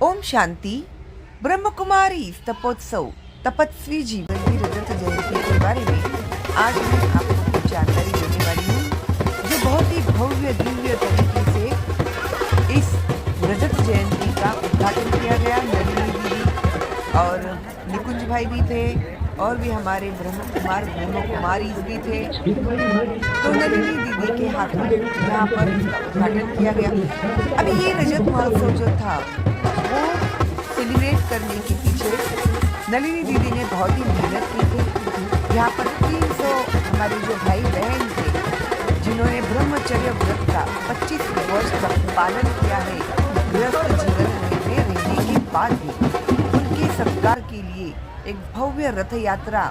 ओम शांति। ब्रह्म कुमारी तपोत्सव तपस्वी जीवन की रजत जयंती के बारे में आज मैं आपको जानकारी देने वाली हूँ, जो बहुत ही भव्य दिव्य तरीके से इस रजत जयंती का उद्घाटन किया गया। नलिनी दीदी और निकुंज भाई भी थे और भी हमारे ब्रह्म कुमारी भी थे। तो नलिनी दीदी के हाथ में यहाँ पर उद्घाटन किया गया। अभी ये रजत महोत्सव जो था वो सेलिब्रेट करने के पीछे नलिनी दीदी ने बहुत ही मेहनत की थी। यहाँ पर 300 हमारे जो भाई बहन थे जिन्होंने ब्रह्मचर्य व्रत का 25 वर्ष तक पालन किया है, गृहस्थ जीवन में रहने के बाद भी उनके सत्कार के लिए एक भव्य रथ यात्रा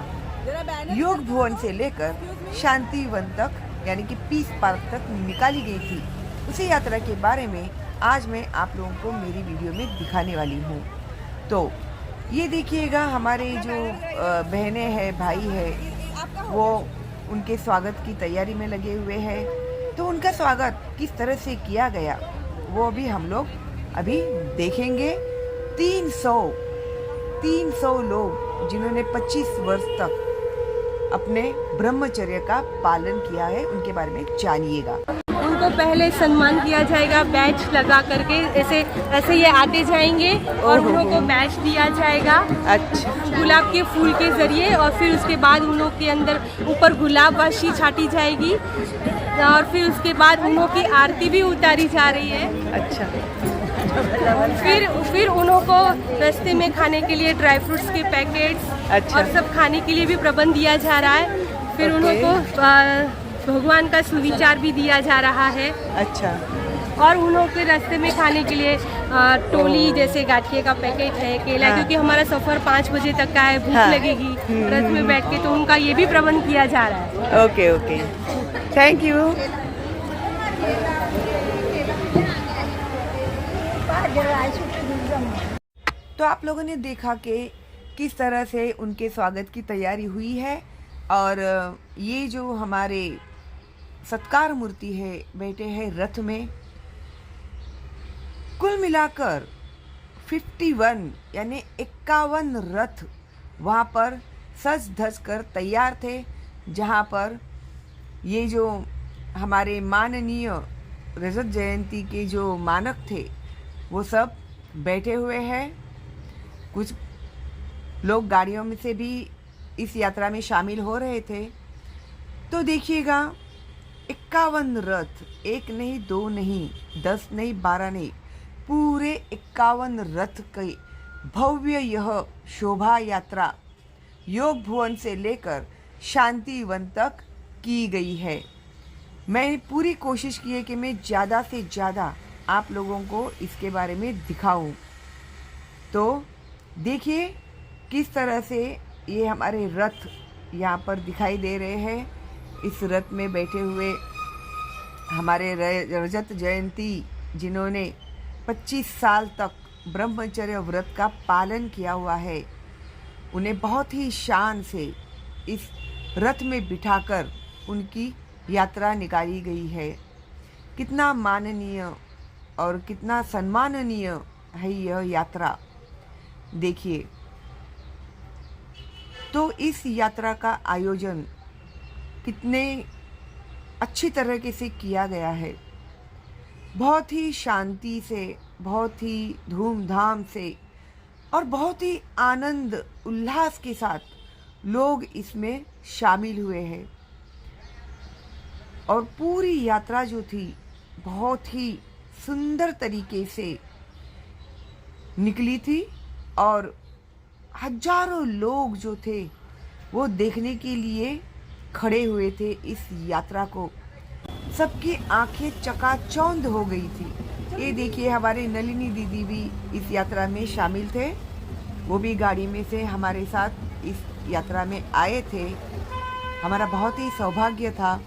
योग भुवन से लेकर शांतिवन तक यानी कि पीस पार्क तक निकाली गई थी। उसी यात्रा के बारे में आज मैं आप लोगों को मेरी वीडियो में दिखाने वाली हूँ। तो ये देखिएगा, हमारे जो बहनें हैं, भाई है, वो उनके स्वागत की तैयारी में लगे हुए हैं। तो उनका स्वागत किस तरह से किया गया वो भी हम लोग अभी देखेंगे। 300 लोग जिन्होंने 25 वर्ष तक अपने ब्रह्मचर्य का पालन किया है, उनके बारे में जानिएगा। उनको पहले सम्मान किया जाएगा बैच लगा करके, ऐसे ये आते जाएंगे और उन को बैच दिया जाएगा। अच्छा, गुलाब के फूल के जरिए, और फिर उसके बाद उन लोग के अंदर ऊपर गुलाब वाशी छाटी जाएगी और फिर उसके बाद उन लोग की आरती भी उतारी जा रही है। अच्छा, फिर उन्हों को रास्ते में खाने के लिए ड्राई फ्रूट्स के पैकेट्स अच्छा, और सब खाने के लिए भी प्रबंध दिया जा रहा है। फिर उन्हों को भगवान का सुविचार भी दिया जा रहा है। अच्छा, और उन्हों के रास्ते में खाने के लिए टोली जैसे गाठिए का पैकेट है, केला, हाँ। क्योंकि हमारा सफ़र 5 बजे तक का है, भूख लगेगी रथ में बैठ के, तो उनका ये भी प्रबंध किया जा रहा है। Okay okay, thank you. तो आप लोगों ने देखा कि किस तरह से उनके स्वागत की तैयारी हुई है, और ये जो हमारे सत्कार मूर्ति है बैठे हैं रथ में। कुल मिलाकर 51 यानी 51 रथ वहाँ पर सज धज कर तैयार थे, जहाँ पर ये जो हमारे माननीय रजत जयंती के जो मानक थे वो सब बैठे हुए हैं। कुछ लोग गाड़ियों में से भी इस यात्रा में शामिल हो रहे थे। तो देखिएगा, 51 रथ, एक नहीं, दो नहीं, 10 नहीं, 12 नहीं, पूरे 51 रथ की भव्य यह शोभा यात्रा योग भुवन से लेकर शांतिवन तक की गई है। मैं पूरी कोशिश की है कि मैं ज़्यादा से ज़्यादा आप लोगों को इसके बारे में दिखाऊं। तो देखिए किस तरह से ये हमारे रथ यहाँ पर दिखाई दे रहे हैं। इस रथ में बैठे हुए हमारे रजत जयंती जिन्होंने 25 साल तक ब्रह्मचर्य व्रत का पालन किया हुआ है, उन्हें बहुत ही शान से इस रथ में बिठाकर उनकी यात्रा निकाली गई है। कितना माननीय और कितना सम्माननीय है यह यात्रा, देखिए। तो इस यात्रा का आयोजन कितने अच्छी तरीके से किया गया है। बहुत ही शांति से, बहुत ही धूमधाम से और बहुत ही आनंद उल्लास के साथ लोग इसमें शामिल हुए हैं। और पूरी यात्रा जो थी बहुत ही सुंदर तरीके से निकली थी, और हजारों लोग जो थे वो देखने के लिए खड़े हुए थे इस यात्रा को। सबकी आंखें चकाचौंध हो गई थी। ये देखिए, हमारे नलिनी दीदी भी इस यात्रा में शामिल थे। वो भी गाड़ी में से हमारे साथ इस यात्रा में आए थे। हमारा बहुत ही सौभाग्य था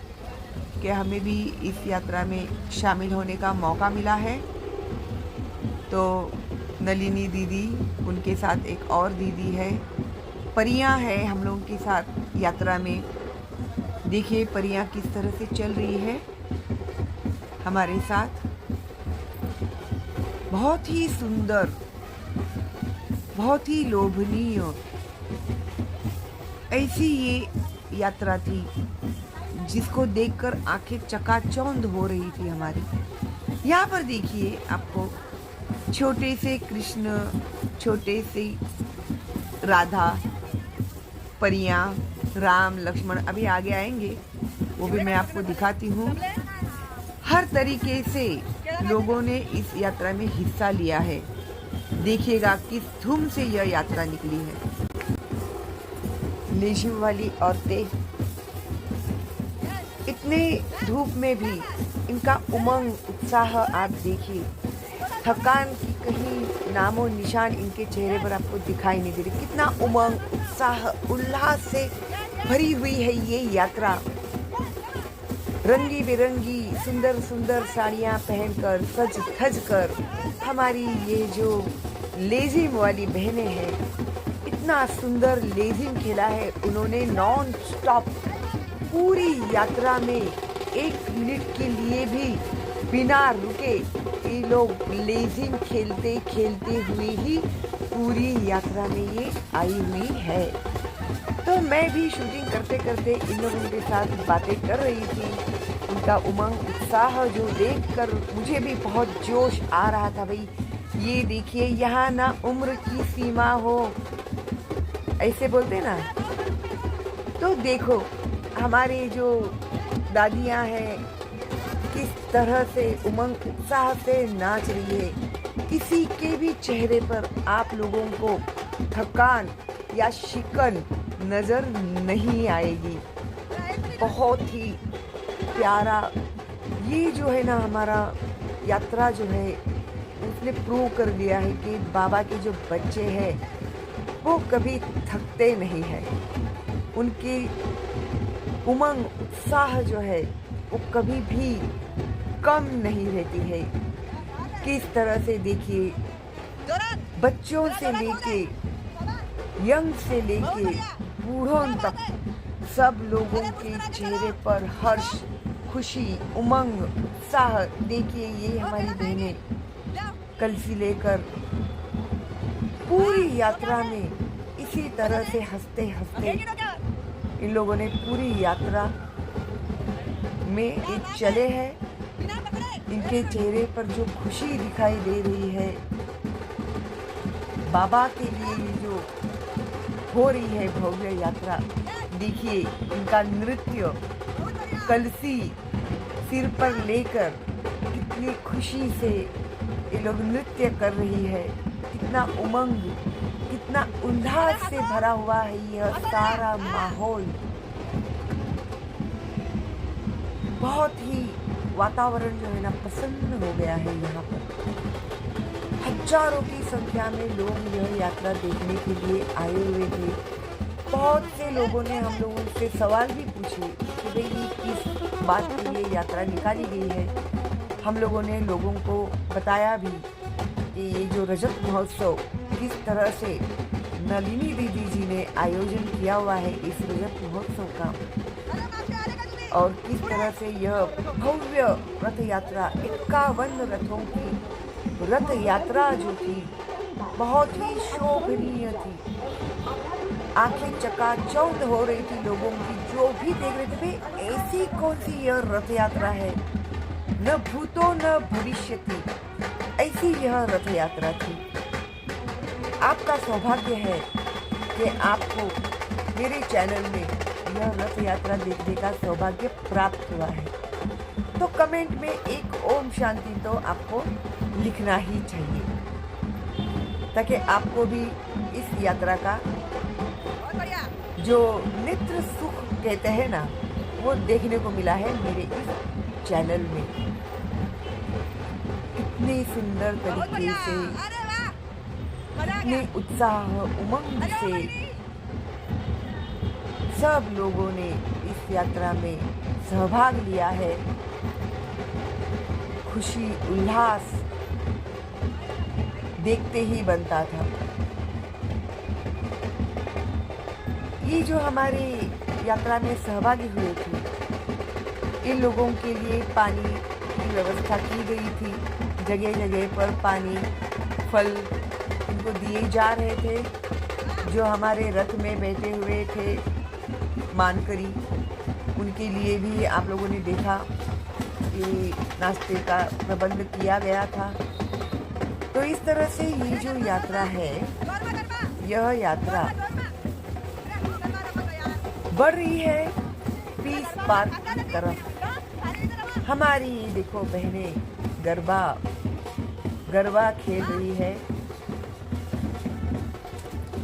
कि हमें भी इस यात्रा में शामिल होने का मौका मिला है। तो नलिनी दीदी, उनके साथ एक और दीदी है, परियां है हम लोगों के साथ यात्रा में। देखिए परियां किस तरह से चल रही है हमारे साथ। बहुत ही सुंदर बहुत ही लोभनीय ऐसी ये यात्रा थी जिसको देखकर आंखें चकाचौंध हो रही थी हमारी। यहाँ पर देखिए आपको छोटे से कृष्ण, छोटे से राधा, परियां, राम, लक्ष्मण अभी आगे आएंगे, वो भी मैं आपको दिखाती हूँ। हर तरीके से लोगों ने इस यात्रा में हिस्सा लिया है। देखिएगा किस धूम से यह यात्रा निकली है। लेजिम वाली औरतें इतने धूप में भी इनका उमंग उत्साह आप देखिए, थकान की कहीं नामो निशान इनके चेहरे पर आपको दिखाई नहीं दे रही। कितना उमंग, उत्साह, उल्लास से भरी हुई है ये यात्रा। रंगी बिरंगी सुंदर सुंदर साड़ियाँ पहनकर सज धज कर हमारी ये जो लेजिम वाली बहनें हैं, इतना सुंदर लेजिम खेला है उन्होंने नॉन स्टॉप। पूरी यात्रा में 1 मिनट के लिए भी बिना रुके ये लोग लेजिम खेलते खेलते हुए ही पूरी यात्रा में ये आई हुई है। तो मैं भी शूटिंग करते करते इन लोगों के साथ बातें कर रही थी। उनका उमंग उत्साह जो देखकर मुझे भी बहुत जोश आ रहा था। भाई ये देखिए, यहाँ ना उम्र की सीमा हो, ऐसे बोलते ना। तो देखो हमारे जो दादियाँ हैं किस तरह से उमंग उत्साह से नाच रही है। किसी के भी चेहरे पर आप लोगों को थकान या शिकन नज़र नहीं आएगी। बहुत ही प्यारा ये जो है ना हमारा यात्रा जो है उसने प्रूव कर दिया है कि बाबा के जो बच्चे हैं वो कभी थकते नहीं हैं। उनकी उमंग उत्साह जो है वो कभी भी कम नहीं रहती है। किस तरह से देखिए, बच्चों से लेके यंग से लेके बूढ़ों तक सब लोगों के चेहरे पर हर्ष, खुशी, उमंग, उत्साह। देखिए ये हमारी बहनें कलसी लेकर पूरी यात्रा में इसी तरह से हंसते हंसते इन लोगों ने पूरी यात्रा में एक चले हैं। इनके चेहरे पर जो खुशी दिखाई दे रही है, बाबा के लिए ये जो हो रही है भव्य यात्रा। देखिए इनका नृत्य, कलसी सिर पर लेकर कितनी खुशी से ये लोग नृत्य कर रही है। कितना उमंग, कितना उल्लास से भरा हुआ है यह सारा माहौल। बहुत ही वातावरण जो है ना प्रसन्न हो गया है। यहाँ पर हजारों की संख्या में लोग यह यात्रा देखने के लिए आए हुए थे। बहुत से लोगों ने हम लोगों से सवाल भी पूछे कि भाई ये किस बात के लिए यात्रा निकाली गई है। हम लोगों ने लोगों को बताया भी कि ये जो रजत महोत्सव किस तरह से नलिनी दीदी जी ने आयोजन किया हुआ है इस रजत महोत्सव का, और किस तरह से यह भव्य रथ यात्रा 51 रथों की रथ यात्रा जो थी बहुत ही शोभनीय थी। आंखें चकाचौंध हो रही थी लोगों की, जो भी देख रहे थे भाई ऐसी कौन सी यह रथ यात्रा है, न भूतो न भविष्यति, ऐसी यह रथ यात्रा थी। आपका सौभाग्य है कि आपको मेरे चैनल में यह रथ यात्रा देखने का सौभाग्य प्राप्त हुआ है। तो कमेंट में एक ओम शांति तो आपको लिखना ही चाहिए, ताकि आपको भी इस यात्रा का जो नेत्र सुख कहते हैं ना वो देखने को मिला है मेरे इस चैनल में। इतने सुंदर तरीके से, इतने उत्साह उमंग से सब लोगों ने इस यात्रा में सहभाग लिया है। खुशी उल्लास देखते ही बनता था। ये जो हमारे यात्रा में सहभागी हुए थे इन लोगों के लिए पानी की व्यवस्था की गई थी। जगह जगह पर पानी, फल इनको को दिए जा रहे थे, जो हमारे रथ में बैठे हुए थे मानकरी, उनके लिए भी आप लोगों ने देखा कि नाश्ते का प्रबंध किया गया था। तो इस तरह से ये जो यात्रा है, यह यात्रा बढ़ रही है पीस पार्क की तरफ। हमारी देखो बहनें गरबा खेल रही है।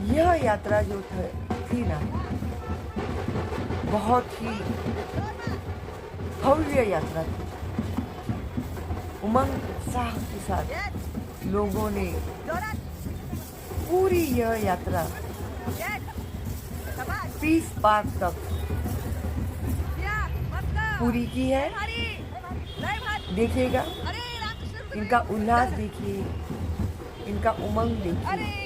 यह यात्रा जो थी ना, बहुत ही भव्य यात्रा थी। उमंग उत्साह के साथ लोगों ने पूरी यह यात्रा पीस पार्क तक पूरी की है। देखिएगा, इनका उल्लास देखिए, इनका उमंग देखिए।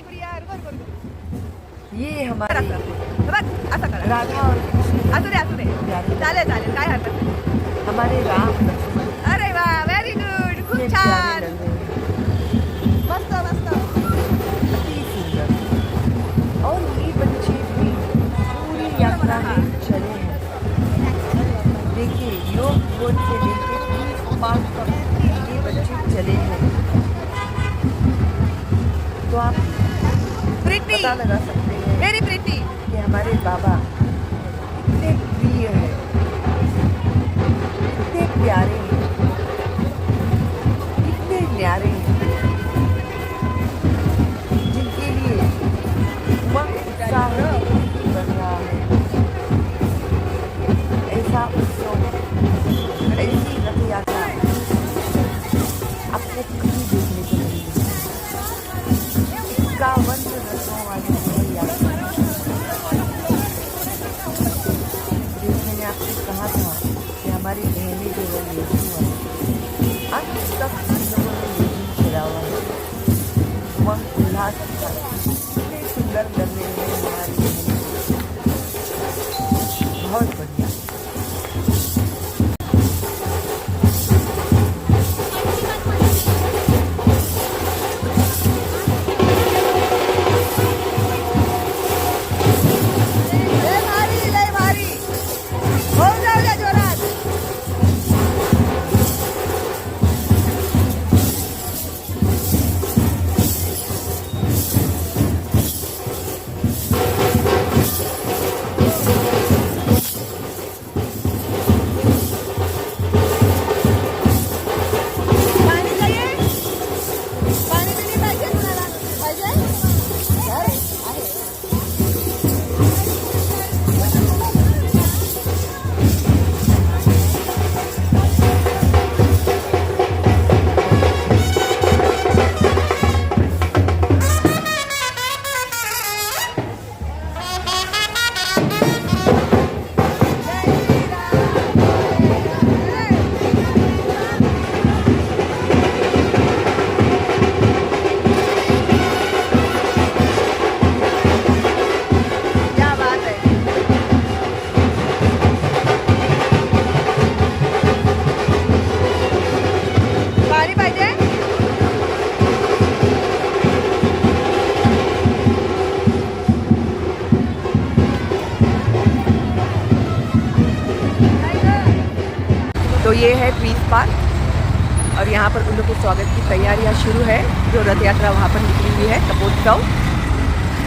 ये हमारे राधा और हमारे राम लक्ष्मण। अरे वाह, वेरी गुड, खूप ये छान, प्यारे लग रहे हैं, मस्त मस्त। अति सुंदर। और ये बच्चे भी पूरी यात्रा में चले हैं। देखिए, योग बोर्ड से लेके पीस पार्क तक ये बच्चे चले हैं। तो आप पता लगा सकते हैं वेरी प्रिटी। कि हमारे बाबा कितने प्रिय हैं, कितने प्यारे हैं, कितने न्यारे हैं, जिनके लिए उमंग उत्साह बन रहा है। ऐसा उत्सव, ऐसी रथ यात्रा आपको कहीं देखने को मिलेगी। 51 रथों वाली यह यात्रा, मैंने आपसे कहा था कि हमारी बहनें जो है लेडी हैं, अंत तक हम लोगों ने लेडी खेला हुआ है। उमंग उल्लास के साथ कितने सुंदर लग रहे हैं हमारी बहनें, बहुत बढ़िया। तो ये है पीस पार्क और यहाँ पर उन लोगों को स्वागत की तैयारियाँ शुरू है। जो रथ यात्रा वहाँ पर निकली हुई है, तपोत्सव,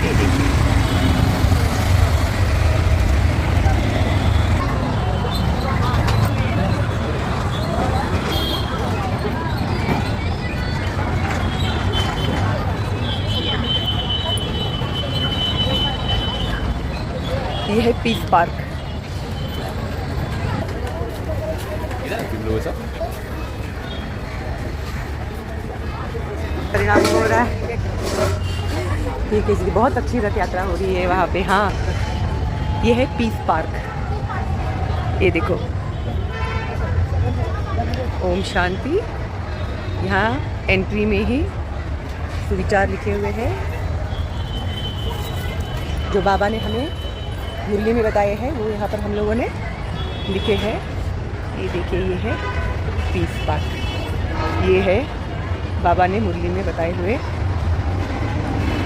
ये देखिए। ये है पीस पार्क। परिणाम हो रहा है, ठीक है जी, बहुत अच्छी रथ यात्रा हो रही है वहाँ पे। हाँ, ये है पीस पार्क, ये देखो, ओम शांति। यहाँ एंट्री में ही सुविचार लिखे हुए हैं जो बाबा ने हमें मुरली में बताए हैं, वो यहाँ पर हम लोगों ने लिखे हैं। ये देखिए, ये है पीस पार्क, ये है बाबा ने मुरली में बताए हुए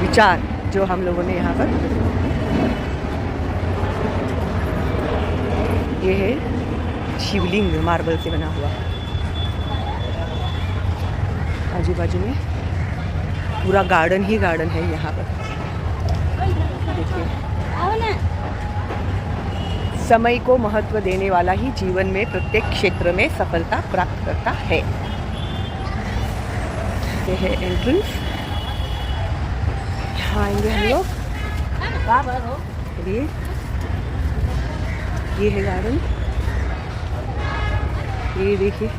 विचार जो हम लोगों ने यहाँ पर, ये है शिवलिंग मार्बल से बना हुआ। आजू बाजू में पूरा गार्डन ही गार्डन है यहाँ पर। देखिए, समय को महत्व देने वाला ही जीवन में प्रत्येक क्षेत्र में सफलता प्राप्त करता है। ये है एंट्रेंस, यहाँ आएंगे हम लोग। ये है गार्डन, ये देखिए,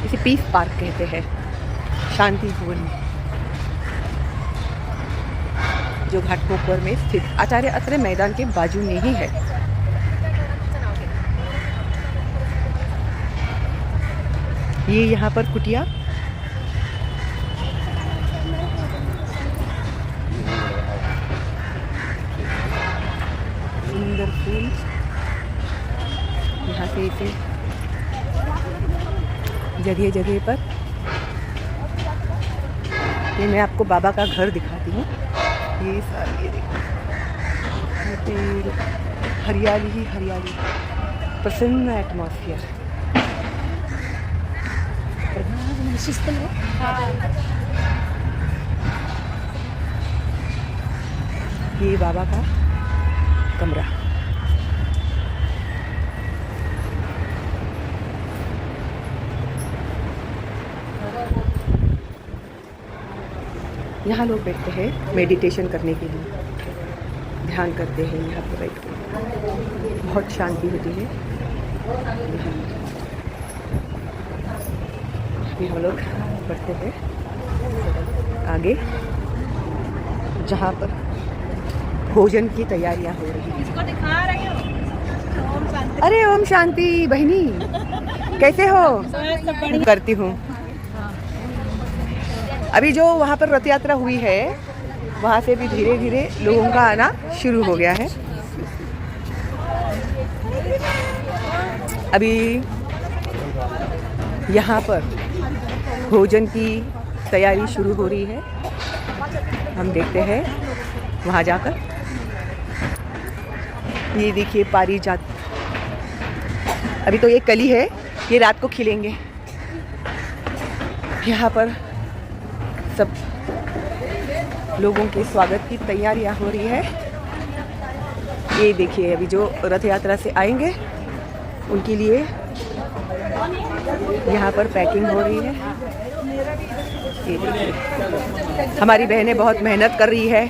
इसे पीस पार्क कहते हैं, शांति भवन, जो घाटकोपर में स्थित आचार्य अत्रे मैदान के बाजू में ही है। ये यहाँ पर कुटिया, सुंदर फूल, यहाँ से इसे जगह जगह पर। ये मैं आपको बाबा का घर दिखाती हूँ। ये सारी, ये देखो, पेड़, हरियाली ही हरियाली, प्रसन्न एटमॉस्फेयर। ये बाबा का कमरा। यहाँ लोग बैठते हैं मेडिटेशन करने के लिए, ध्यान करते हैं यहाँ पर बैठ कर, बहुत शांति होती है। अभी हम लोग बढ़ते हैं आगे, जहाँ पर भोजन की तैयारियाँ हो रही हैं। अरे ओम शांति बहनी, कैसे हो? करती हूँ। अभी जो वहाँ पर रथ यात्रा हुई है, वहाँ से भी धीरे धीरे लोगों का आना शुरू हो गया है। अभी यहाँ पर भोजन की तैयारी शुरू हो रही है, हम देखते हैं वहाँ जाकर। ये देखिए पारिजात, अभी तो ये कली है, ये रात को खिलेंगे। यहाँ पर सब लोगों के स्वागत की तैयारियां हो रही है। ये देखिए, अभी जो रथ यात्रा से आएंगे उनके लिए यहाँ पर पैकिंग हो रही है। ये देखिए, हमारी बहनें बहुत मेहनत कर रही है,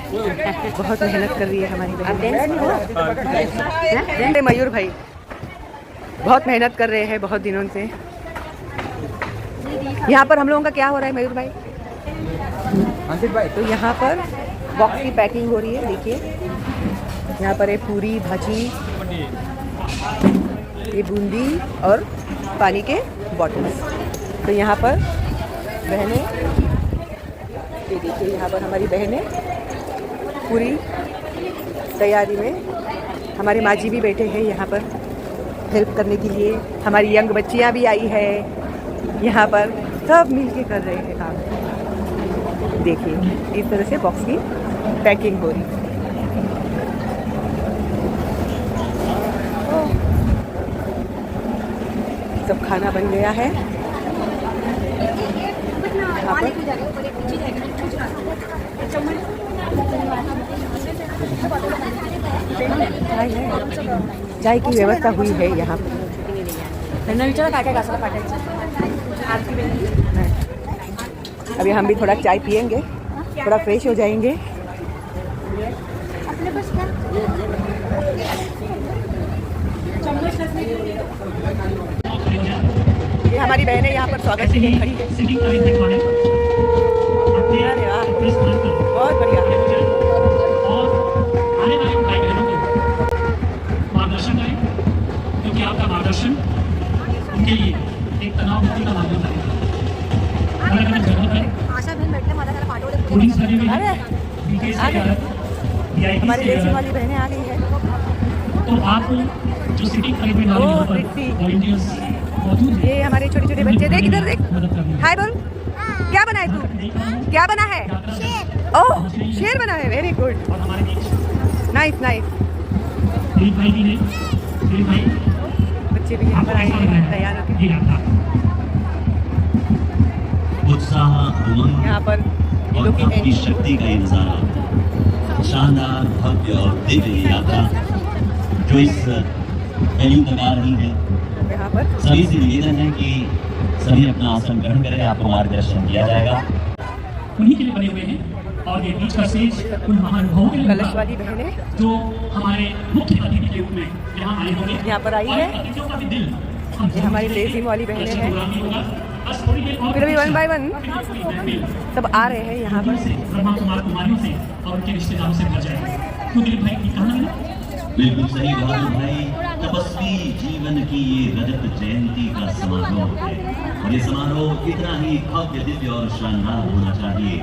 बहुत मेहनत कर रही है हमारी बहनें। मयूर भाई बहुत मेहनत कर रहे हैं बहुत दिनों से। यहाँ पर हम लोगों का क्या हो रहा है मयूर भाई? तो यहाँ पर बॉक्स की पैकिंग हो रही है। देखिए, यहाँ पर है पूरी भाजी, ये बूंदी और पानी के बॉटल्स। तो यहाँ पर बहनें, ये देखिए, यहाँ पर हमारी बहनें पूरी तैयारी में, हमारे माँ जी भी बैठे हैं यहाँ पर हेल्प करने के लिए। हमारी यंग बच्चियाँ भी आई है यहाँ पर, सब मिलके कर रहे हैं काम। देखिए, इस तरह से बॉक्स की पैकिंग हो रही है। सब खाना बन गया है यहाँ पर। चाय की व्यवस्था हुई है यहाँ पर। अभी हम भी थोड़ा चाय पियेंगे, थोड़ा फ्रेश हो जाएंगे। ये हमारी बहनें यहाँ पर स्वागत के लिए खड़ी है। अरे वाह, बहुत बढ़िया। मार्गदर्शन करें, क्योंकि आपका मार्गदर्शन उनके लिए एक तनाव मुक्ति का माध्यम है। हमारी देसी वाली बहनें आ गई है। तो आप जो सिटिंग अरेंजमेंट वाले वॉलंटियर्स मौजूद हैं, ये हमारे छोटे छोटे बच्चे, देख इधर देख, हाय बोल। क्या बना है तू? क्या बना है? ओह, शेर बना है। वेरी गुड, और हमारे बीच नाइस नाइस। दिलीप भाई भी हैं। दिलीप भाई, बच्चे भी यहाँ पर आए हैं तैयार होकर। ये रहा उत्साह, उमंग यहाँ पर ये और लोग की आपकी शक्ति का ये नजारा, शानदार, भव्य और दिव्य यात्रा जो इस वैल्यू तक आ रही है। यहाँ पर सभी से निवेदन है कि सभी अपना आसन ग्रहण करें, आपको मार्गदर्शन किया जाएगा। उन्हीं के लिए बने हुए हैं और ये बीच का स्टेज उन महानुभावों के लिए कलश होगा वाली बहनें जो हमारे मुख्य अतिथि के रूप में यहाँ आए होंगे। यहाँ पर आई और है। अतिथियों का भी दिल ये हमारी लेजिम वाली बहनें हैं। होगा। बस थोड़ी देर और फिर अभी 1 by 1 महफिल सब आ रहे हैं यहाँ पर। से ब्रह्मा कुमार कुमारियों से और उनके रिश्तेदारों से भर जाएगा। क्यों दिलीप भाई की कहना है? बिल्कुल सही बहादुर भाई, तपस्वी जीवन की ये रजत जयंती का समारोह है और ये समारोह इतना ही भव्य, दिव्य और शानदार होना चाहिए।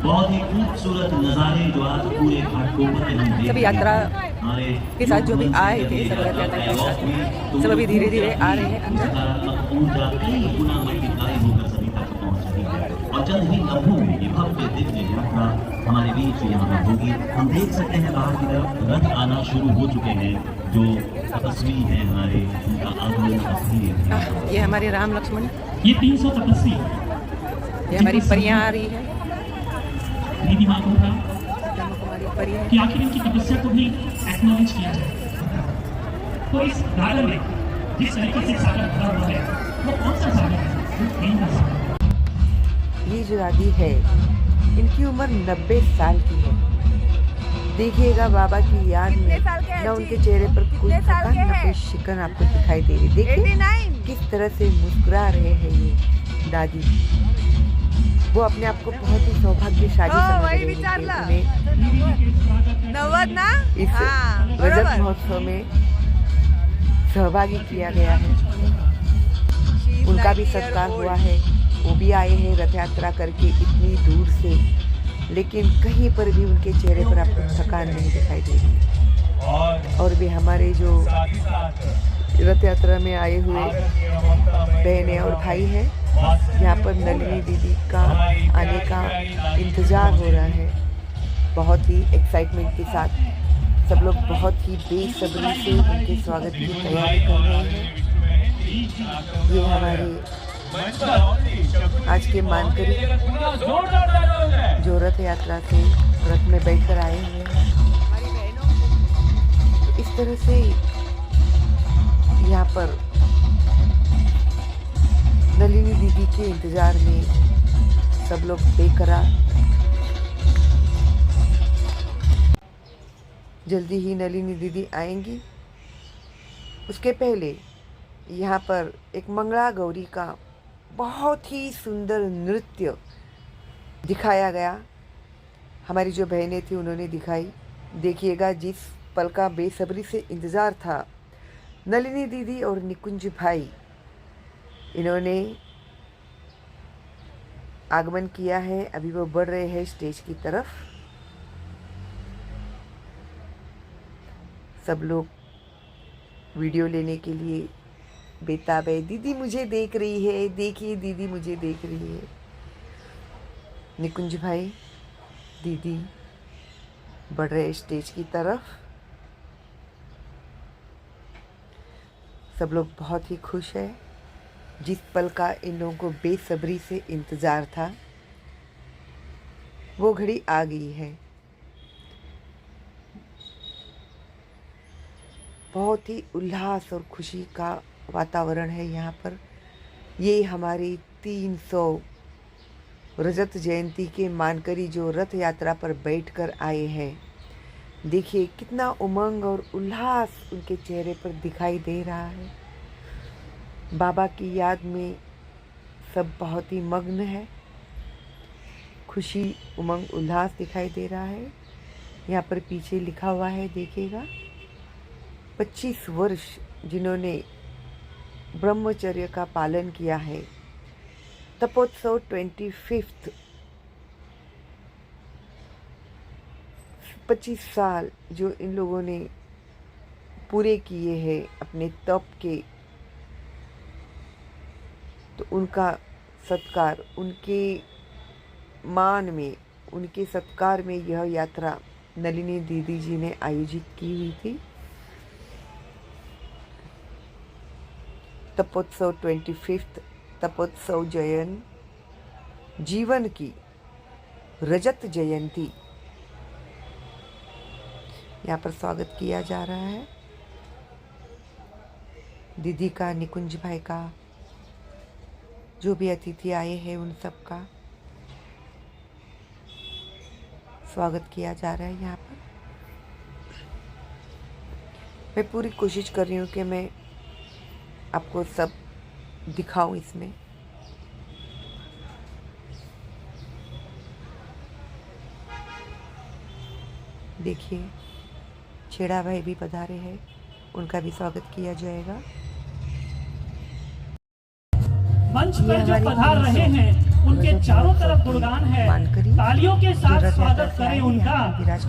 बहुत ही खूबसूरत नजारे जो आज पूरे घाटकोपर में हम देख सभी यात्रा हमारे के साथ जो भी आए थे, सब रथ यात्रा के साथ सब अभी धीरे धीरे आ रहे हैं अंदर। सकारात्मक ऊर्जा कई गुना मल्टीप्लाई होकर सभी तक पहुंच रही है और जल्द ही लम्हों में ये भव्य दिव्य यात्रा हमारे बीच यहाँ पर होगी। हम देख सकते हैं बाहर की तरफ रथ आना शुरू हो चुके हैं। जो तपस्वी हैं हमारे, उनका आगमन अभी है। ये हमारे राम लक्ष्मण, ये 300 तपस्वी ये हमारी परियां आ रही है। दीदी माँ को था हमारी परियां कि आखिर इनकी तपस्या को भी एक्नॉलेज किया जाए। तो इस गार्डन में जिस तरीके से सागर भरा हुआ है वो कौन सा सागर है? वो प्रेम का सागर। ये जो दादी है इनकी उम्र 90 साल की है। देखिएगा बाबा की याद में ना उनके चेहरे पर कोई थकान ना कोई शिकन आपको दिखाई दे रही। देखिए किस तरह से मुस्कुरा रहे हैं ये दादी। वो अपने आप को बहुत ही सौभाग्यशाली समझ रहे हैं कि उन्हें इस रजत महोत्सव में सहभागी किया गया है। उनका भी सत्कार हुआ है। वो भी आए हैं रथ यात्रा करके इतनी दूर से, लेकिन कहीं पर भी उनके चेहरे पर आपको थकान नहीं दिखाई दे रही। और भी हमारे जो रथ यात्रा में आए हुए बहनें और भाई हैं, यहाँ पर नलिनी दीदी का आने का इंतज़ार हो रहा है। बहुत ही एक्साइटमेंट के साथ सब लोग बहुत ही बेसब्री से उनके स्वागत की तैयारी कर रहे हैं। ये हमारे आज के मानकरी जो रथ यात्रा से रथ में बैठकर आए हुए हैं। इस तरह से यहाँ पर नलिनी दीदी के इंतजार में सब लोग बेकरार। जल्दी ही नलिनी दीदी आएंगी। उसके पहले यहाँ पर एक मंगला गौरी का बहुत ही सुंदर नृत्य दिखाया गया। हमारी जो बहनें थी उन्होंने दिखाई। देखिएगा जिस पल का बेसब्री से इंतज़ार था, नलिनी दीदी और निकुंज भाई इन्होंने आगमन किया है। अभी वो बढ़ रहे हैं स्टेज की तरफ। सब लोग वीडियो लेने के लिए बेताब है। दीदी मुझे देख रही है, देखिए दीदी मुझे देख रही है। निकुंज भाई दीदी बढ़ रहे स्टेज की तरफ। सब लोग बहुत ही खुश है। जिस पल का इन लोगों को बेसब्री से इंतज़ार था वो घड़ी आ गई है। बहुत ही उल्लास और खुशी का वातावरण है यहाँ पर। ये हमारी 300 रजत जयंती के मानकरी जो रथ यात्रा पर बैठकर आए हैं। देखिए कितना उमंग और उल्लास उनके चेहरे पर दिखाई दे रहा है। बाबा की याद में सब बहुत ही मग्न है। खुशी, उमंग, उल्लास दिखाई दे रहा है। यहाँ पर पीछे लिखा हुआ है, देखिएगा 25 वर्ष जिन्होंने ब्रह्मचर्य का पालन किया है। तपोत्सव 25th 25 साल जो इन लोगों ने पूरे किए हैं अपने तप के, तो उनका सत्कार, उनके मान में, उनके सत्कार में यह यात्रा नलिनी दीदी जी ने आयोजित की हुई थी। तपोत्सव 25th तपोत्सव जयंती, जीवन की रजत जयंती, यहाँ पर स्वागत किया जा रहा है। दीदी का, निकुंज भाई का, जो भी अतिथि आए हैं उन सब का स्वागत किया जा रहा है यहाँ पर। मैं पूरी कोशिश कर रही हूँ कि मैं आपको सब दिखाऊं इसमें। देखिए, छेड़ा भाई भी पधारे हैं, उनका भी स्वागत किया जाएगा। मंच पर जो पधार रहे हैं उनके चारों तरफ गुणगान है, तालियों के साथ स्वागत करें उनका,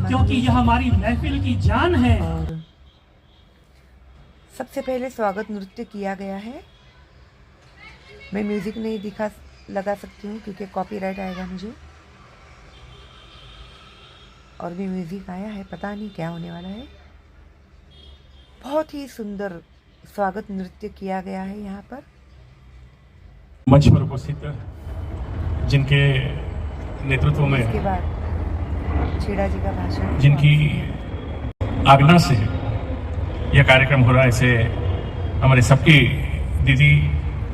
क्योंकि यह हमारी महफिल की जान है। और सबसे पहले स्वागत नृत्य किया गया है। मैं म्यूजिक नहीं लगा सकती हूँ क्योंकि कॉपीराइट आएगा मुझे। और भी म्यूजिक आया है, पता नहीं क्या होने वाला है। बहुत ही सुंदर स्वागत नृत्य किया गया है यहाँ पर। मंच पर उपस्थित जिनके नेतृत्व में, इसके बाद छेड़ा जी का भाषण, जिनकी आज्ञा से यह कार्यक्रम हो रहा है, ऐसे हमारे सबकी दीदी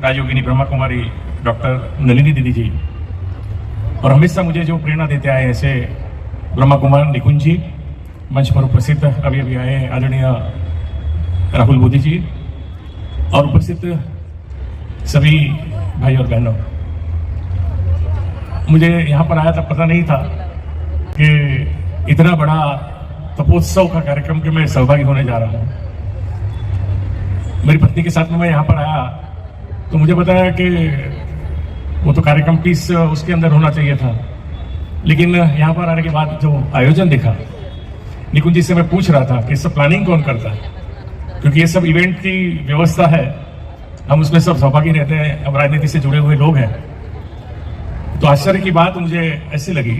राजयोगिनी ब्रह्मा कुमारी डॉक्टर नलिनी दीदी जी, और हमेशा मुझे जो प्रेरणा देते आए ऐसे ब्रह्मा कुमार निकुंज जी, मंच पर उपस्थित अभी अभी आए आदरणीय राहुल मोदी जी, और उपस्थित सभी भाई और बहनों। मुझे यहाँ पर आया था, पता नहीं था कि इतना बड़ा तपोत्सव का कार्यक्रम के मैं सहभागी होने जा रहा हूँ। मेरी पत्नी के साथ में मैं यहाँ पर आया तो मुझे बताया कि वो तो कार्यक्रम पीस उसके अंदर होना चाहिए था, लेकिन यहाँ पर आने के बाद जो आयोजन देखा, निकुंज जी से मैं पूछ रहा था कि सब प्लानिंग कौन करता है, क्योंकि ये सब इवेंट की व्यवस्था है, हम उसमें सब सहभागी रहते हैं, अब राजनीति से जुड़े हुए लोग हैं। तो आश्चर्य की बात मुझे ऐसी लगी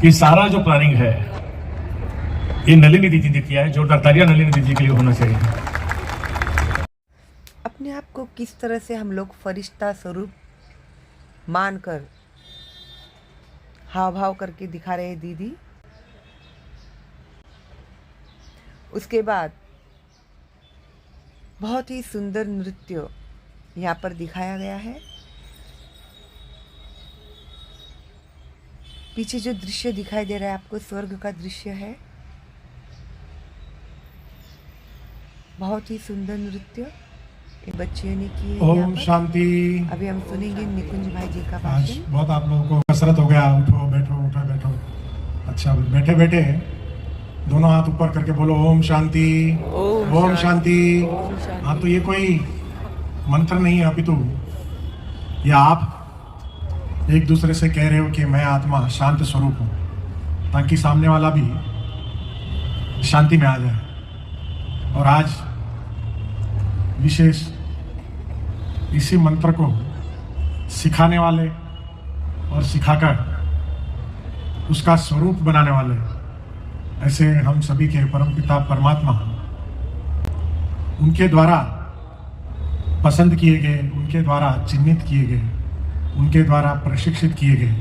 कि सारा जो प्लानिंग है ये नलिनी दीदी ने किया है। जोरदार तालियां नलिनी दीदी के लिए होना चाहिए। अपने आप को किस तरह से हम लोग फरिश्ता स्वरूप मानकर हाव भाव करके दिखा रहे हैं दीदी। उसके बाद बहुत ही सुंदर नृत्य यहाँ पर दिखाया गया है। पीछे जो दृश्य दिखाई दे रहा है आपको, स्वर्ग का दृश्य है। बहुत ही सुंदर नृत्य इन बच्चियों ने किए। ओम शांति। अभी हम सुनेंगे निकुंज भाई जी का आज भाषण। बहुत आप लोगों को कसरत हो गया, उठो बैठो उठो बैठो। अच्छा, बैठे बैठे दोनों हाथ ऊपर करके बोलो ओम शांति, ओम शांति। हाँ, तो ये कोई मंत्र नहीं है, अपितु ये आप एक दूसरे से कह रहे हो कि मैं आत्मा शांत स्वरूप हूँ, ताकि सामने वाला भी शांति में आ जाए। और आज विशेष इसी मंत्र को सिखाने वाले और सिखाकर उसका स्वरूप बनाने वाले ऐसे हम सभी के परमपिता परमात्मा, उनके द्वारा पसंद किए गए, उनके द्वारा चिन्हित किए गए, उनके द्वारा प्रशिक्षित किए गए,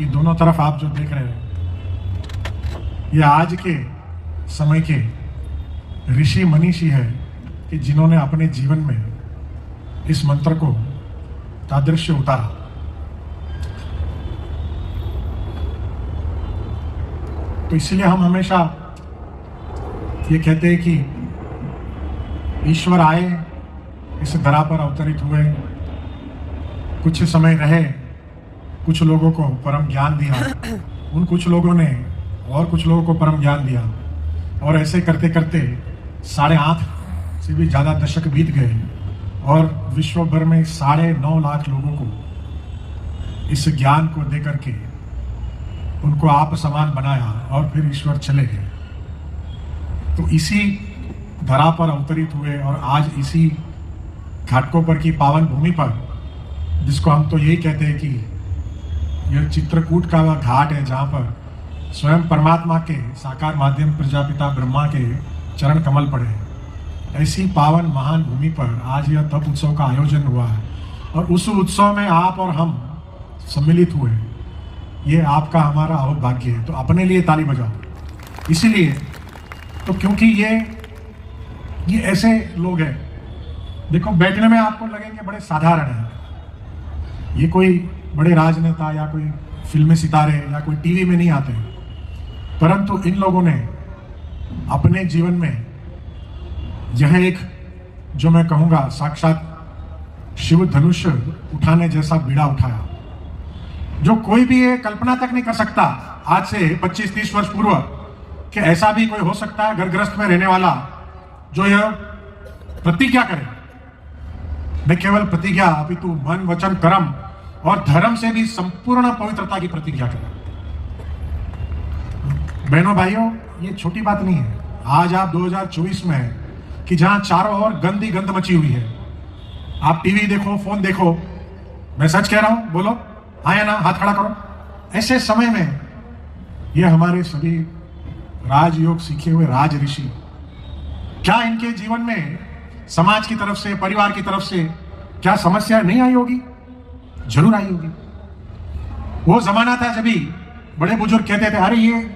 ये दोनों तरफ आप जो देख रहे हैं, ये आज के समय के ऋषि मनीषी है कि जिन्होंने अपने जीवन में इस मंत्र को तादृश्य उतारा। तो इसलिए हम हमेशा ये कहते हैं कि ईश्वर आए, इस धरा पर अवतरित हुए, कुछ समय रहे, कुछ लोगों को परम ज्ञान दिया, उन कुछ लोगों ने और कुछ लोगों को परम ज्ञान दिया, और ऐसे करते करते 8.5 से भी ज़्यादा दशक बीत गए और विश्व भर में 9.5 लाख लोगों को इस ज्ञान को दे करके उनको आप समान बनाया और फिर ईश्वर चले गए। तो इसी धरा पर अवतरित हुए और आज इसी घाटकोपर की पावन भूमि पर, जिसको हम तो यही कहते हैं कि यह चित्रकूट का वह घाट है जहाँ पर स्वयं परमात्मा के साकार माध्यम प्रजापिता ब्रह्मा के चरण कमल पड़े हैं। ऐसी पावन महान भूमि पर आज यह तप उत्सव का आयोजन हुआ है और उस उत्सव में आप और हम सम्मिलित हुए। ये आपका हमारा अहोभाग्य भाग्य है, तो अपने लिए ताली बजाओ। इसीलिए तो क्योंकि ये ऐसे लोग हैं, देखो बैठने में आपको लगेंगे बड़े साधारण हैं, ये कोई बड़े राजनेता या कोई फिल्मी सितारे या कोई टीवी में नहीं आते हैं, परंतु इन लोगों ने अपने जीवन में यह एक, जो मैं कहूँगा, साक्षात शिव धनुष उठाने जैसा बीड़ा उठाया, जो कोई भी ये कल्पना तक नहीं कर सकता आज से 25-30 वर्ष पूर्व कि ऐसा भी कोई हो सकता है घरग्रस्त में रहने वाला जो यह प्रतिज्ञा करे, न केवल प्रतिज्ञा अपितु मन वचन कर्म और धर्म से भी संपूर्ण पवित्रता की प्रतिज्ञा करे। बहनों भाइयों, ये छोटी बात नहीं है। आज आप 2024 में है कि जहां चारों ओर गंदी गंध मची हुई है, आप टीवी देखो, फोन देखो, मैं सच कह रहा हूं, बोलो हाँ या ना, हाथ खड़ा करो। ऐसे समय में ये हमारे सभी राजयोग सीखे हुए राज ऋषि, क्या इनके जीवन में समाज की तरफ से, परिवार की तरफ से क्या समस्या नहीं आई होगी? जरूर आई होगी। वो जमाना था जब भी बड़े बुजुर्ग कहते थे, अरे ये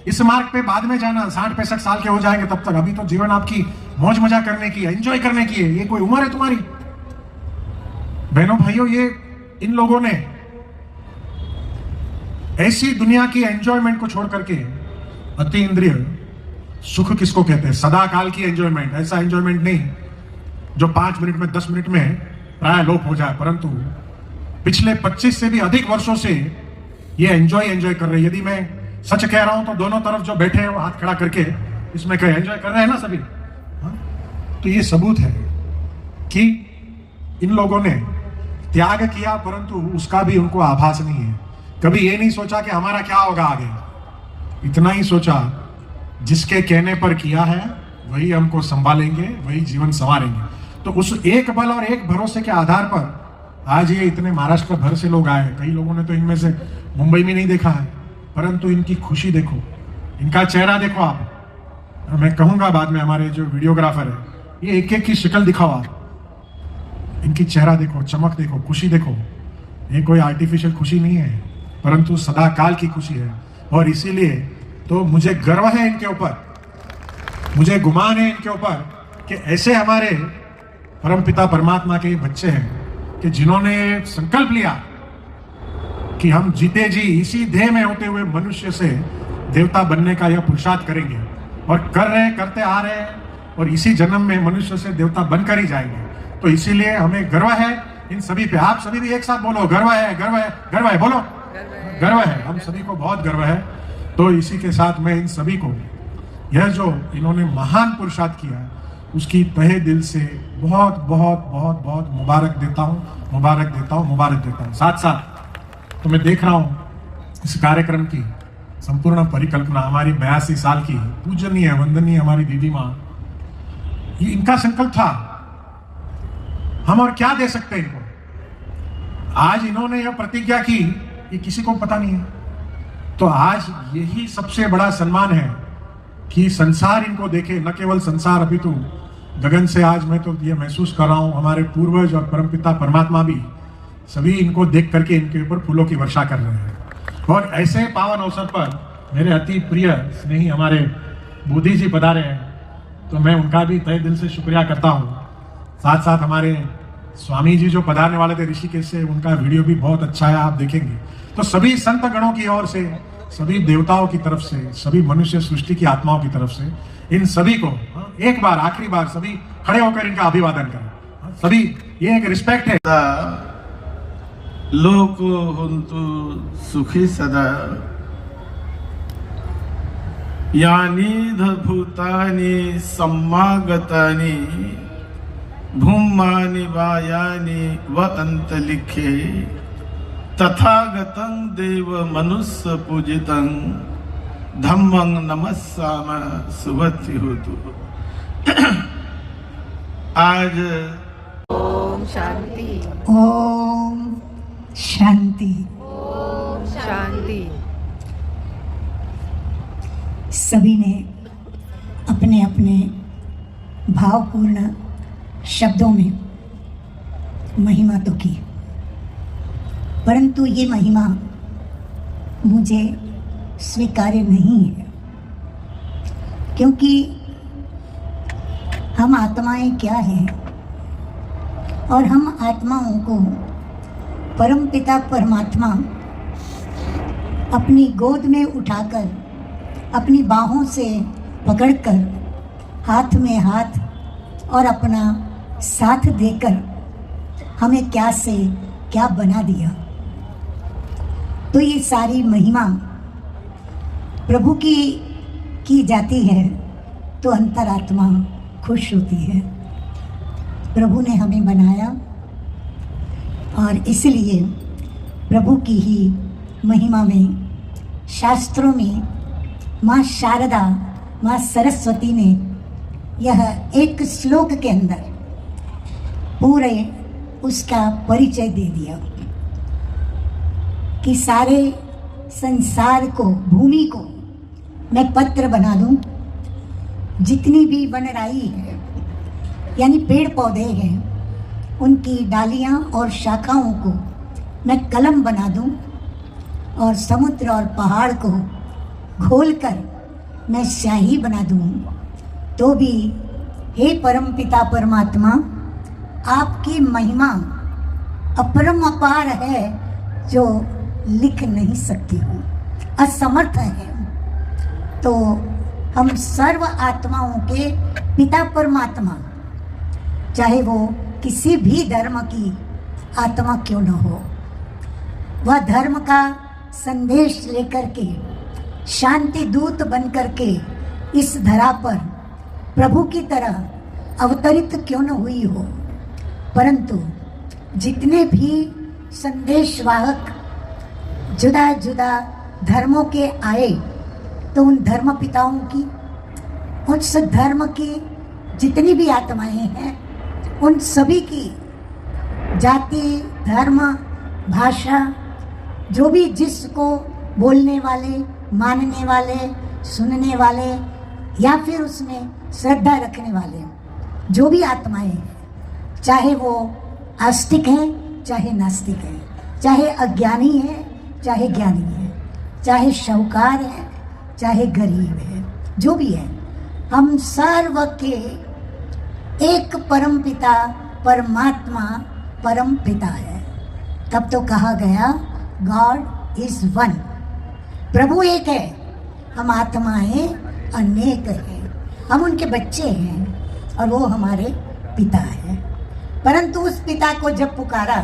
इस मार्ग पे बाद में जाना, 60-65 साल के हो जाएंगे तब तक, अभी तो जीवन आपकी मौज मजा करने की है, एंजॉय करने की है, ये कोई उम्र है तुम्हारी? बहनों भाइयों, ये इन लोगों ने ऐसी दुनिया की एंजॉयमेंट को छोड़ करके, अति इंद्रिय सुख किसको कहते हैं, सदा काल की एंजॉयमेंट, ऐसा एंजॉयमेंट नहीं जो 5 मिनट में 10 मिनट में प्राय लोप हो जाए, परंतु पिछले 25 से भी अधिक वर्षों से ये एंजॉय कर रहे हैं। यदि मैं सच कह रहा हूं तो दोनों तरफ जो बैठे हैं वो हाथ खड़ा करके इसमें कहे एंजॉय कर रहे हैं ना सभी। तो ये सबूत है कि इन लोगों ने त्याग किया, परंतु उसका भी उनको आभास नहीं है। कभी ये नहीं सोचा कि हमारा क्या होगा आगे, इतना ही सोचा जिसके कहने पर किया है वही हमको संभालेंगे, वही जीवन संवारेंगे। तो उस एक बल और एक भरोसे के आधार पर आज ये इतने महाराष्ट्र भर से लोग आए। कई लोगों ने तो इनमें से मुंबई में नहीं देखा है, परंतु इनकी खुशी देखो, इनका चेहरा देखो आप। मैं कहूंगा बाद में हमारे जो वीडियोग्राफर है, ये एक एक की शक्ल दिखाओ आप, इनकी चेहरा देखो, चमक देखो, खुशी देखो। ये कोई आर्टिफिशियल खुशी नहीं है, परंतु सदा काल की खुशी है। और इसीलिए तो मुझे गर्व है इनके ऊपर, मुझे गुमान है इनके ऊपर कि ऐसे हमारे परमपिता परमात्मा के बच्चे हैं कि जिन्होंने संकल्प लिया कि हम जीते जी इसी देह में होते हुए मनुष्य से देवता बनने का यह पुरुषार्थ करेंगे, और कर रहे, करते आ रहे हैं, और इसी जन्म में मनुष्य से देवता बनकर ही जाएंगे। तो इसीलिए हमें गर्व है इन सभी पे। आप सभी भी एक साथ बोलो, गर्व है, गर्व है, गर्व है, बोलो गर्व है। हम सभी को बहुत गर्व है। तो इसी के साथ मैं इन सभी को यह जो इन्होंने महान पुरुषार्थ किया है उसकी तहे दिल से बहुत बहुत बहुत बहुत मुबारक देता हूँ, मुबारक देता हूँ, मुबारक देता हूँ। साथ साथ तो मैं देख रहा हूँ इस कार्यक्रम की संपूर्ण परिकल्पना हमारी 82 साल की पूजनीय वंदनीय हमारी दीदी माँ, ये इनका संकल्प था। हम और क्या दे सकते हैं इनको? आज इन्होंने यह प्रतिज्ञा की, ये किसी को पता नहीं है। तो आज यही सबसे बड़ा सम्मान है कि संसार इनको देखे, न केवल संसार अपितु गगन से। आज मैं तो ये महसूस कर रहा हूं हमारे पूर्वज और परमपिता परमात्मा भी सभी इनको देख करके इनके ऊपर फूलों की वर्षा कर रहे हैं। और ऐसे पावन अवसर पर मेरे अति प्रिय स्नेही हमारे बुद्धि जी पधारे हैं, तो मैं उनका भी तहे दिल से शुक्रिया करता हूँ। साथ साथ हमारे स्वामी जी जो पधारने वाले थे ऋषिकेश से, उनका वीडियो भी बहुत अच्छा है, आप देखेंगे। तो सभी संत गणों की ओर से, सभी देवताओं की तरफ से, सभी मनुष्य सृष्टि की आत्माओं की तरफ से इन सभी को एक बार, आखिरी बार सभी खड़े होकर इनका अभिवादन करें। सभी, ये एक रिस्पेक्ट है। लोको हुन्तु सुखी सदा यानी भूतानि सम्मागतानि भूमानि वायानि व अंतलिखे तथागतं देव मनुष्य पूजितं धम्मं नमस्साम सुभति होतु। आज ओम शांति, ओम शांति, ओम शांति। सभी ने अपने अपने भावपूर्ण शब्दों में महिमा तो की, परंतु ये महिमा मुझे स्वीकार्य नहीं है, क्योंकि हम आत्माएं क्या हैं और हम आत्माओं को परमपिता परमात्मा अपनी गोद में उठाकर, अपनी बाहों से पकड़कर, हाथ में हाथ और अपना साथ देकर हमें क्या से क्या बना दिया। तो ये सारी महिमा प्रभु की जाती है तो अंतरात्मा खुश होती है। प्रभु ने हमें बनाया और इसलिए प्रभु की ही महिमा में, शास्त्रों में माँ शारदा, माँ सरस्वती ने यह एक श्लोक के अंदर पूरे उसका परिचय दे दिया कि सारे संसार को, भूमि को मैं पत्र बना दूं, जितनी भी वनराई है यानी पेड़ पौधे हैं, उनकी डालियां और शाखाओं को मैं कलम बना दूं, और समुद्र और पहाड़ को घोलकर मैं स्याही बना दूं, तो भी हे परमपिता परमात्मा, आपकी महिमा अपरम अपार है जो लिख नहीं सकती हूँ, असमर्थ है। तो हम सर्व आत्माओं के पिता परमात्मा, चाहे वो किसी भी धर्म की आत्मा क्यों न हो, वह धर्म का संदेश लेकर के, शांति दूत बन करके इस धरा पर प्रभु की तरह अवतरित क्यों न हुई हो, परंतु जितने भी संदेशवाहक जुदा जुदा धर्मों के आए, तो उन धर्म पिताओं की, उस धर्म की जितनी भी आत्माएं हैं, उन सभी की जाति, धर्म, भाषा, जो भी जिसको बोलने वाले, मानने वाले, सुनने वाले या फिर उसमें श्रद्धा रखने वाले, जो भी आत्माएं हैं, चाहे वो आस्तिक हैं, चाहे नास्तिक हैं, चाहे अज्ञानी है, चाहे ज्ञानी है, चाहे शाहूकार है, चाहे गरीब है, जो भी है, हम सर्व के एक परमपिता परमात्मा परम पिता है। तब तो कहा गया गॉड इज वन, प्रभु एक है, हम आत्माएं अनेक हैं, हम उनके बच्चे हैं और वो हमारे पिता हैं। परंतु उस पिता को जब पुकारा,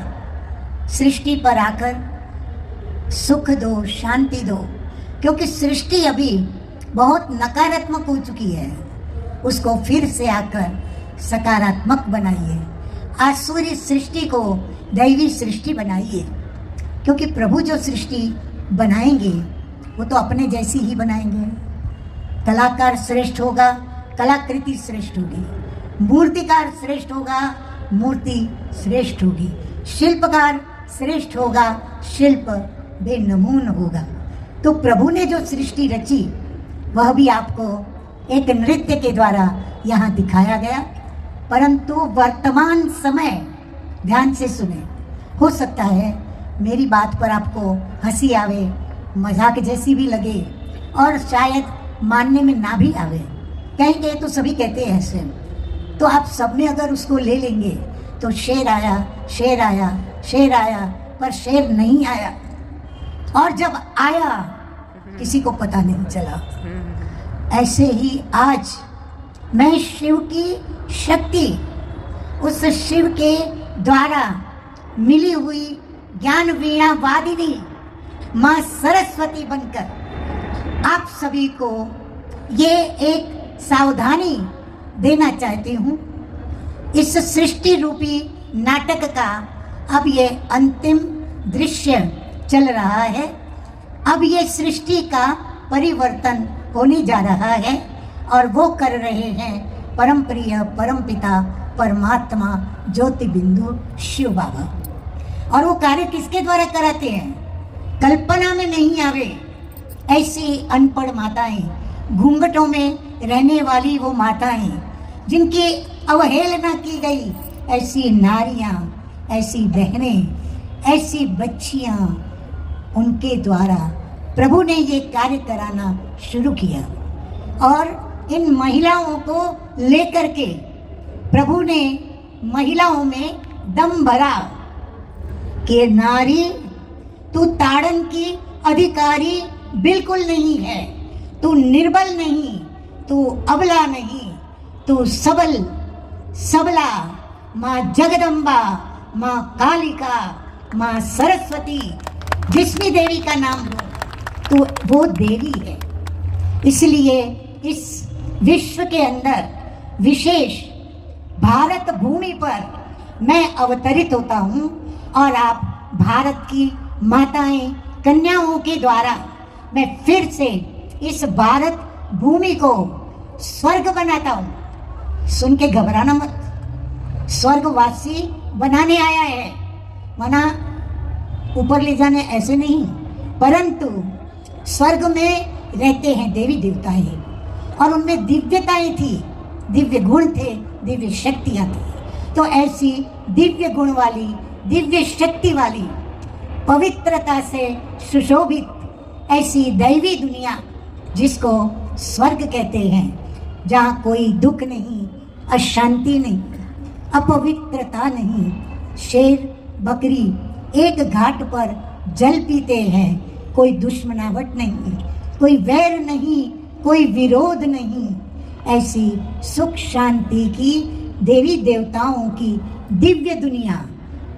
सृष्टि पर आकर सुख दो, शांति दो, क्योंकि सृष्टि अभी बहुत नकारात्मक हो चुकी है, उसको फिर से आकर सकारात्मक बनाइए, आसुरी सृष्टि को दैवी सृष्टि बनाइए, क्योंकि प्रभु जो सृष्टि बनाएंगे वो तो अपने जैसी ही बनाएंगे। कलाकार श्रेष्ठ होगा, कलाकृति श्रेष्ठ होगी, मूर्तिकार श्रेष्ठ होगा, मूर्ति श्रेष्ठ होगी, शिल्पकार श्रेष्ठ होगा, शिल्प बेनमून होगा। तो प्रभु ने जो सृष्टि रची वह भी आपको एक नृत्य के द्वारा यहाँ दिखाया गया, परंतु वर्तमान समय, ध्यान से सुने, हो सकता है मेरी बात पर आपको हंसी आवे, मजाक जैसी भी लगे और शायद मानने में ना भी आवे, कहेंगे तो सभी कहते हैं ऐसे, तो आप सबने अगर उसको ले लेंगे तो शेर आया, शेर आया, शेर आया, पर शेर नहीं आया, और जब आया किसी को पता नहीं चला। ऐसे ही आज मैं शिव की शक्ति, उस शिव के द्वारा मिली हुई ज्ञान वीणा वादिनी माँ सरस्वती बनकर आप सभी को ये एक सावधानी देना चाहती हूँ। इस सृष्टि रूपी नाटक का अब ये अंतिम दृश्य चल रहा है। अब ये सृष्टि का परिवर्तन होने जा रहा है और वो कर रहे हैं परम प्रिय परम पिता परमात्मा ज्योति बिंदु शिव बाबा। और वो कार्य किसके द्वारा कराते हैं? कल्पना में नहीं आवे ऐसी अनपढ़ माताएं, घूंघटों में रहने वाली वो माताएं जिनकी अवहेलना की गई, ऐसी नारियां, ऐसी बहनें, ऐसी बच्चियां, उनके द्वारा प्रभु ने ये कार्य कराना शुरू किया। और इन महिलाओं को लेकर के प्रभु ने महिलाओं में दम भरा कि नारी, तू ताड़न की अधिकारी बिल्कुल नहीं है, तू निर्बल नहीं, तू अबला नहीं, तू सबला, माँ जगदम्बा, माँ कालिका, माँ सरस्वती, जिस भी देवी का नाम लो तो वो देवी है। इसलिए इस विश्व के अंदर विशेष भारत भूमि पर मैं अवतरित होता हूँ और आप भारत की माताएं, कन्याओं के द्वारा मैं फिर से इस भारत भूमि को स्वर्ग बनाता हूँ। सुन के घबराना मत, स्वर्गवासी बनाने आया है, मना ऊपर ले जाने ऐसे नहीं, परंतु स्वर्ग में रहते हैं देवी देवताएं और उनमें दिव्यताएं थी, दिव्य गुण थे, दिव्य शक्तियां थी। तो ऐसी दिव्य गुण वाली, दिव्य शक्ति वाली, पवित्रता से सुशोभित ऐसी दैवी दुनिया जिसको स्वर्ग कहते हैं, जहाँ कोई दुख नहीं, अशांति नहीं, अपवित्रता नहीं, शेर बकरी एक घाट पर जल पीते हैं, कोई दुश्मनावट नहीं, कोई वैर नहीं, कोई विरोध नहीं, ऐसी सुख शांति की देवी देवताओं की दिव्य दुनिया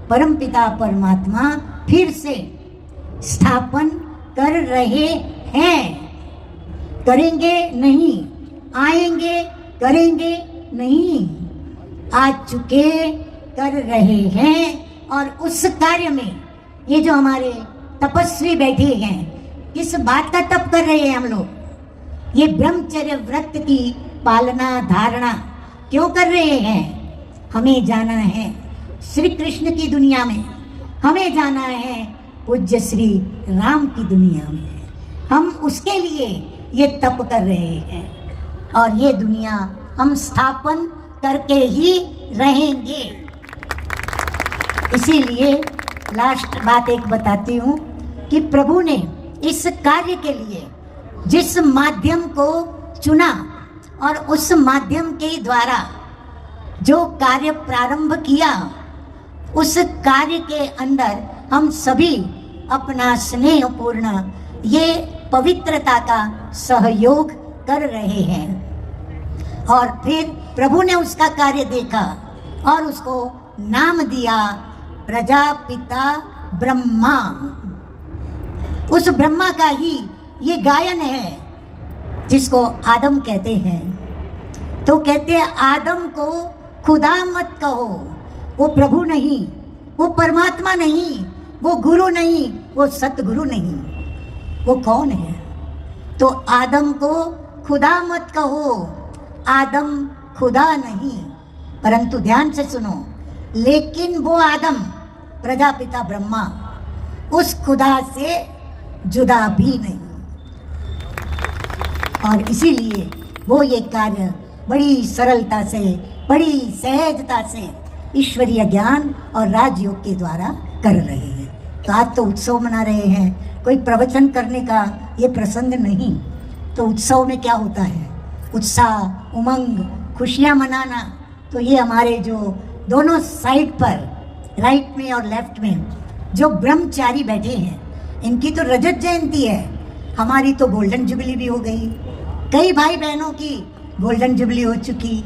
परमपिता परमात्मा फिर से स्थापन कर रहे हैं। करेंगे नहीं, आएंगे, करेंगे नहीं, आ चुके, कर रहे हैं। और उस कार्य में ये जो हमारे तपस्वी बैठे हैं, किस बात का तप कर रहे हैं हम लोग? ये ब्रह्मचर्य व्रत की पालना धारणा क्यों कर रहे हैं? हमें जाना है श्री कृष्ण की दुनिया में, हमें जाना है पूज्य श्री राम की दुनिया में। हम उसके लिए ये तप कर रहे हैं और ये दुनिया हम स्थापन करके ही रहेंगे। इसीलिए लास्ट बात एक बताती हूँ कि प्रभु ने इस कार्य के लिए जिस माध्यम को चुना और उस माध्यम के द्वारा जो कार्य प्रारंभ किया, उस कार्य के अंदर हम सभी अपना स्नेहपूर्ण ये पवित्रता का सहयोग कर रहे हैं। और फिर प्रभु ने उसका कार्य देखा और उसको नाम दिया प्रजापिता ब्रह्मा। उस ब्रह्मा का ही ये गायन है जिसको आदम कहते हैं। तो कहते हैं आदम को खुदा मत कहो, वो प्रभु नहीं, वो परमात्मा नहीं, वो गुरु नहीं, वो सतगुरु नहीं। वो कौन है? तो आदम को खुदा मत कहो, आदम खुदा नहीं। परंतु ध्यान से सुनो, लेकिन वो आदम प्रजापिता ब्रह्मा उस खुदा से जुदा भी नहीं। और इसीलिए वो ये कार्य बड़ी सरलता से, बड़ी सहजता से ईश्वरीय ज्ञान और राजयोग के द्वारा कर रहे हैं। तो आज तो उत्सव मना रहे हैं, कोई प्रवचन करने का ये प्रसंग नहीं। तो उत्सव में क्या होता है? उत्साह, उमंग, खुशियाँ मनाना। तो ये हमारे जो दोनों साइड पर, राइट में और लेफ्ट में जो ब्रह्मचारी बैठे हैं, इनकी तो रजत जयंती है, हमारी तो गोल्डन जुबली भी हो गई। कई भाई बहनों की गोल्डन जुबली हो चुकी।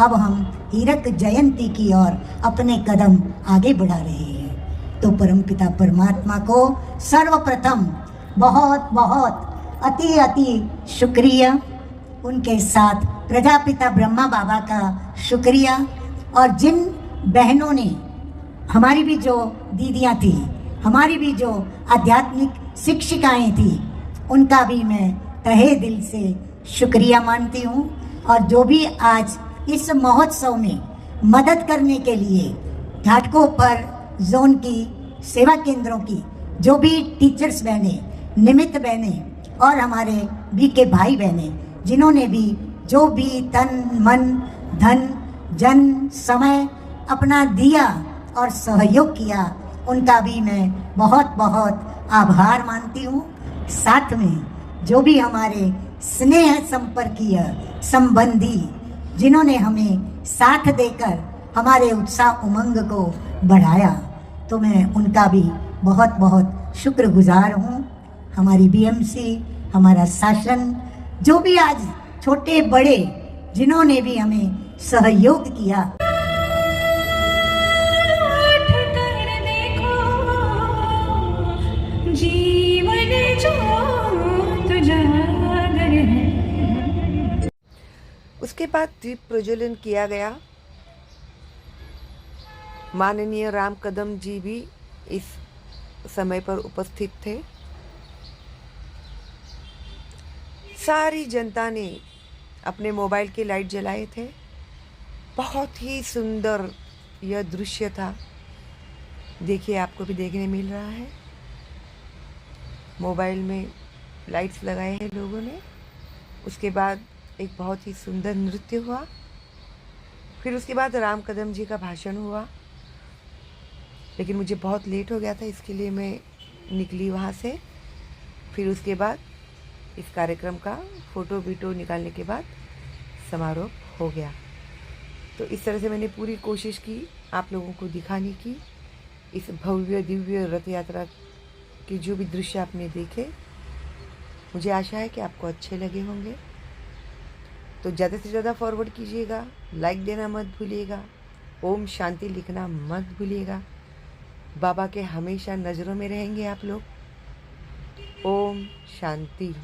अब हम हीरक जयंती की ओर अपने कदम आगे बढ़ा रहे हैं। तो परमपिता परमात्मा को सर्वप्रथम बहुत बहुत अति अति शुक्रिया, उनके साथ प्रजापिता ब्रह्मा बाबा का शुक्रिया। और जिन बहनों ने, हमारी भी जो दीदियाँ थी, हमारी भी जो आध्यात्मिक शिक्षिकाएं थी, उनका भी मैं तहे दिल से शुक्रिया मानती हूँ। और जो भी आज इस महोत्सव में मदद करने के लिए घाटकों पर जोन की, सेवा केंद्रों की जो भी टीचर्स बहने, निमित्त बहने और हमारे बीके भाई बहने जिन्होंने भी जो भी तन मन धन जन समय अपना दिया और सहयोग किया, उनका भी मैं बहुत बहुत आभार मानती हूँ। साथ में जो भी हमारे स्नेह संपर्कीय संबंधी जिन्होंने हमें साथ देकर हमारे उत्साह उमंग को बढ़ाया, तो मैं उनका भी बहुत बहुत शुक्रगुजार हूँ। हमारी बीएमसी, हमारा शासन, जो भी आज छोटे बड़े जिन्होंने भी हमें सहयोग किया। जीवन ज्योत जागर है। उसके बाद दीप प्रज्वलन किया गया। माननीय राम कदम जी भी इस समय पर उपस्थित थे। सारी जनता ने अपने मोबाइल के लाइट जलाए थे। बहुत ही सुंदर यह दृश्य था। देखिए, आपको भी देखने मिल रहा है। मोबाइल में लाइट्स लगाए हैं लोगों ने। उसके बाद एक बहुत ही सुंदर नृत्य हुआ। फिर उसके बाद राम कदम जी का भाषण हुआ, लेकिन मुझे बहुत लेट हो गया था, इसके लिए मैं निकली वहाँ से। फिर उसके बाद इस कार्यक्रम का फ़ोटो वीटो निकालने के बाद समारोह हो गया। तो इस तरह से मैंने पूरी कोशिश की आप लोगों को दिखाने की। इस भव्य दिव्य रथ यात्रा के जो भी दृश्य आपने देखे, मुझे आशा है कि आपको अच्छे लगे होंगे। तो ज़्यादा से ज़्यादा फॉरवर्ड कीजिएगा, लाइक देना मत भूलिएगा, ओम शांति लिखना मत भूलिएगा। बाबा के हमेशा नज़रों में रहेंगे आप लोग। ओम शांति।